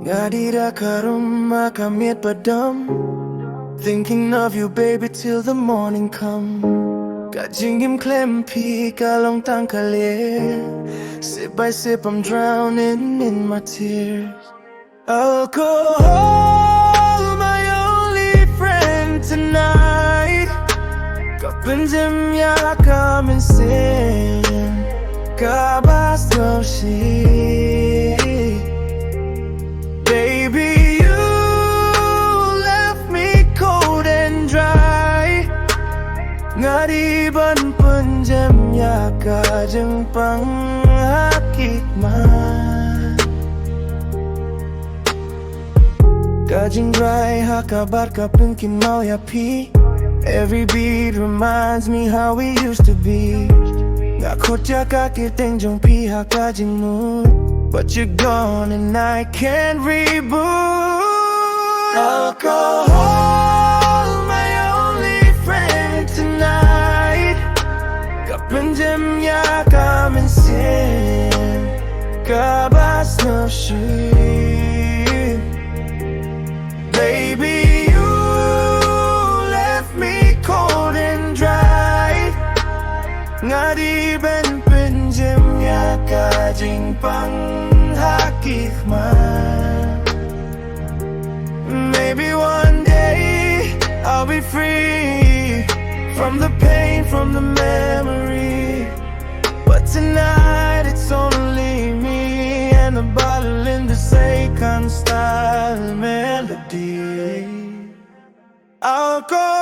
Dih Da Ka Rum makamit padam. Thinking of you baby till the morning come. Kajingim klempi kalong tangkalir. Sip by sip I'm drowning in my tears. Alcohol, my only friend tonight. Kapenjem ya kamen sin. Kabas no shi. Baby, you left me cold and dry. Ngadi ban penjem ya kajeng pang hakikman. Kajing dry hakabar kapungkin mau ya pi. Every beat reminds me how we used to be. Ngakotya kakiteng jong pihak kajing mood. But you're gone and I can't reboot. Alcohol, my only friend tonight. Kapenjem ya kamen sin. Kabas no shi. Baby, you left me cold and dry. Ngadi ben penjem ya kajing pang hakikman. Maybe one day I'll be free from the pain, from the memory. But tonight it's only me and the bottle in the second style melody. Alcohol,